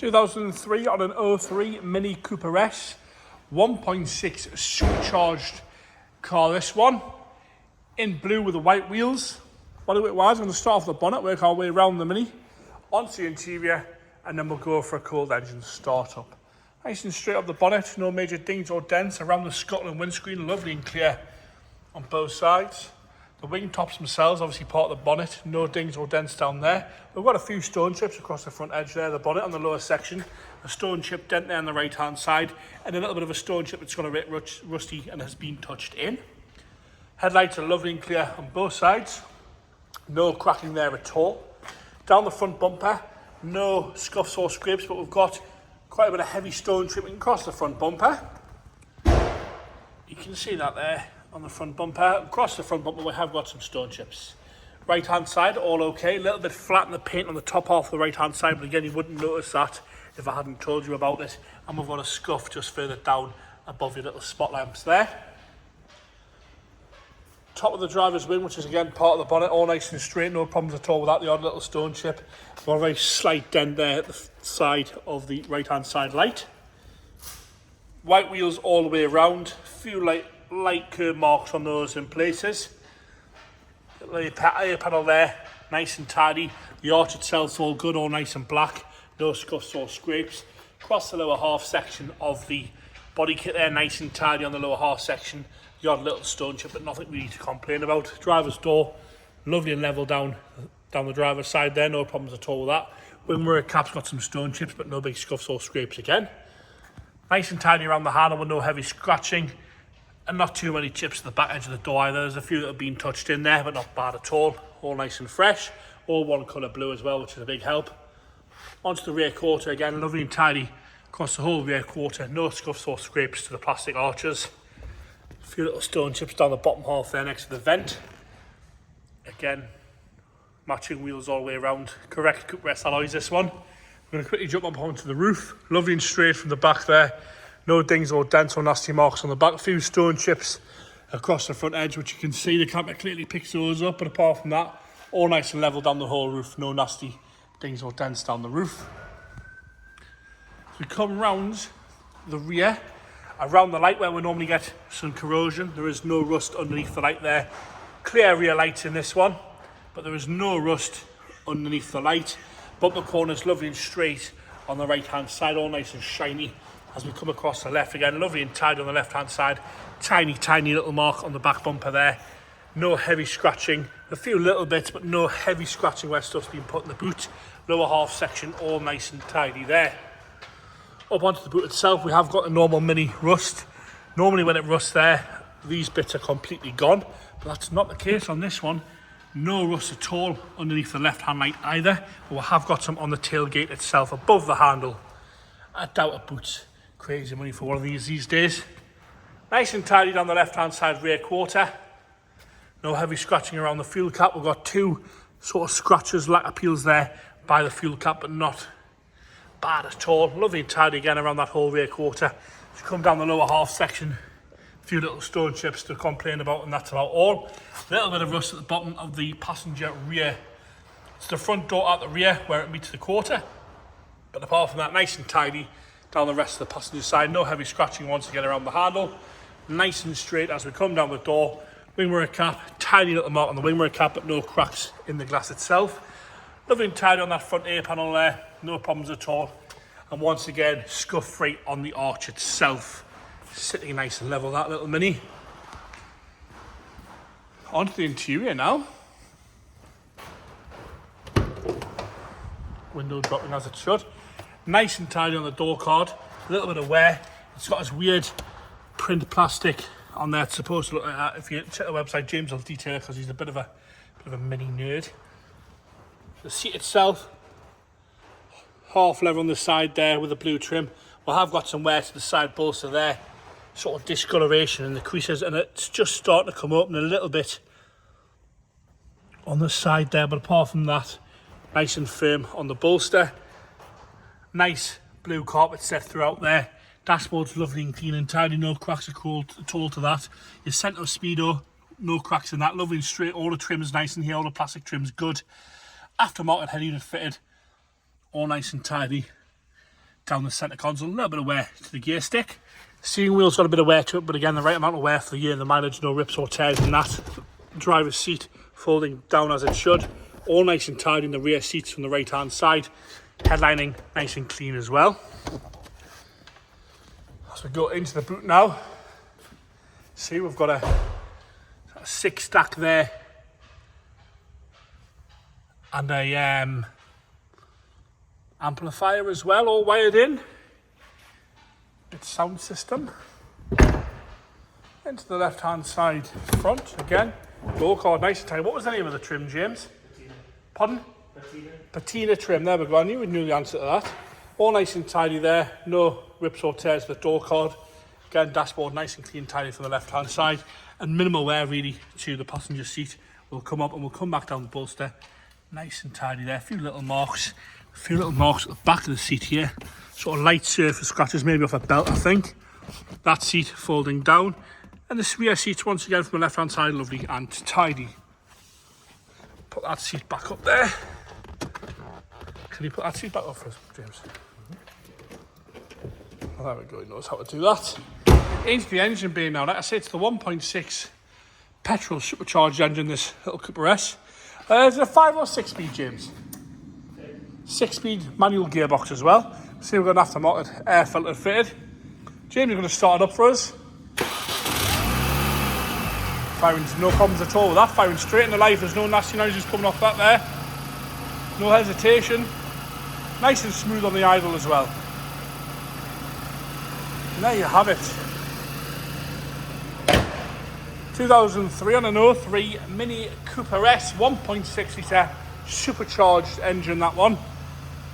2003 on an 03 Mini Cooper S, 1.6 supercharged car this one, in blue with the white wheels. What it was, I'm going to start off the bonnet, work our way around the Mini, onto the interior, and then we'll go for a cold engine startup. Nice and straight up the bonnet, no major dings or dents. Around the Scotland windscreen, lovely and clear on both sides. The wing tops themselves, obviously part of the bonnet, no dings or dents down there. We've got a few stone chips across the front edge there, the bonnet on the lower section, a stone chip dent there on the right hand side, and a little bit of a stone chip that's got a bit rusty and has been touched in. Headlights are lovely and clear on both sides, no cracking there at all. Down the front bumper, no scuffs or scrapes, but we've got quite a bit of heavy stone trimming across the front bumper. You can see that there on the front bumper. Across the front bumper we have got some stone chips. Right hand side, all okay. A little bit flat in the paint on the top half of the right hand side, but again you wouldn't notice that if I hadn't told you about it. And we've got a scuff just further down above your little spot lamps there. Top of the driver's wing, which is again part of the bonnet, all nice and straight, no problems at all with that. The odd little stone chip. Got a very slight dent there at the side of the right hand side light. White wheels all the way around, few light curb marks on those in places. Air panel there, nice and tidy. The arch itself all good, all nice and black, no scuffs or scrapes. Across the lower half section of the body kit there, nice and tidy on the lower half section. The odd little stone chip, but nothing really to complain about. Driver's door, lovely and level down the driver's side there, no problems at all with that. Wing mirror cap's got some stone chips, but no big scuffs or scrapes again. Nice and tidy around the handle with no heavy scratching, and not too many chips at the back edge of the door either. There's a few that have been touched in there, but not bad at all. All nice and fresh. All one colour blue as well, which is a big help. Onto the rear quarter again, lovely and tidy across the whole rear quarter. No scuffs or scrapes to the plastic arches. A few little stone chips down the bottom half there next to the vent. Again, matching wheels all the way around. Correct Cooper S alloys this one. I'm going to quickly jump up onto the roof. Lovely and straight from the back there. No dings or dents or nasty marks on the back. A few stone chips across the front edge, which you can see. The camera clearly picks those up, but apart from that, all nice and level down the whole roof. No nasty dings or dents down the roof. As we come round the rear, around the light where we normally get some corrosion, there is no rust underneath the light there. Clear rear lights in this one, but there is no rust underneath the light. Bumper corners lovely and straight on the right hand side, all nice and shiny. As we come across the left again, lovely and tidy on the left hand side. Tiny little mark on the back bumper there. No heavy scratching, a few little bits, but no heavy scratching where stuff's been put in the boot. Lower half section, all nice and tidy there. Up onto the boot itself, we have got a normal Mini rust. Normally when it rusts there, these bits are completely gone, but that's not the case on this one. No rust at all underneath the left hand light either, but we have got some on the tailgate itself above the handle. I doubt a boot's crazy money for one of these days. Nice and tidy down the left hand side rear quarter. No heavy scratching around the fuel cap. We've got two sort of scratches, lacquer peels there by the fuel cap, but not bad at all. Lovely and tidy again around that whole rear quarter. As you come down the lower half section, a few little stone chips to complain about, and that's about all. A little bit of rust at the bottom of the passenger rear. It's the front door at the rear where it meets the quarter, but apart from that, nice and tidy down the rest of the passenger side. No heavy scratching once you get around the handle. Nice and straight as we come down the door. Wing mirror cap, tiny little mark on the wing mirror cap, but no cracks in the glass itself. Lovely and tidy on that front air panel there, no problems at all. And once again, scuff free on the arch itself. Sitting nice and level, that little Mini. Onto the interior now. Window dropping as it should. Nice and tidy on the door card. A little bit of wear. It's got this weird print plastic on there. It's supposed to look like that. If you check the website, James will detail it because he's a bit of a Mini nerd. The seat itself, half leather on the side there with a blue trim. We have got some wear to the side bolster there. Sort of discoloration in the creases, and it's just starting to come open a little bit on the side there, but apart from that, nice and firm on the bolster. Nice blue carpet set throughout there. Dashboard's lovely and clean and tidy, no cracks at all to that. Your centre speedo, no cracks in that, lovely and straight. All the trim's nice in here, all the plastic trim's good. Aftermarket head unit fitted, all nice and tidy. down the centre console, a little bit of wear to the gear stick. Steering wheel's got a bit of wear to it, but again, the right amount of wear for the year and the mileage, no rips or tears in that. Driver's seat folding down as it should. All nice and tidy in the rear seats from the right hand side. Headlining nice and clean as well. As we go into the boot now, see we've got a 6 stack there. And a amplifier as well, all wired in. Its sound system. Into the left hand side front again. Go card nice and tight. What was the name of the trim, James? Patina. Pardon? Patina. Patina trim. There we go. I knew we knew the answer to that. All nice and tidy there. No rips or tears with the door card. Again, dashboard nice and clean, tidy from the left hand side. And minimal wear really to the passenger seat. We'll come up and we'll come back down the bolster. Nice and tidy there. A few little marks. A few little marks at the back of the seat here. Sort of light surface scratches, maybe off a belt, I think. That seat folding down. And the rear seats, once again, from the left-hand side, lovely and tidy. Put that seat back up there. Can you put that seat back up for us, James? Oh, there we go, he knows how to do that. Into the engine bay now. Like I say, it's the 1.6 petrol supercharged engine, this little Cooper S. Is it a 5 or 6 speed, James? 6-speed manual gearbox as well. See, we've got an aftermarket air filter fitted. James, you're going to start it up for us. Firing no problems at all with that. Firing straight into life. There's no nasty noises coming off that there. No hesitation. Nice and smooth on the idle as well. And there you have it. 2003 on an 03 Mini Cooper S, 1.6 litre supercharged engine, that one.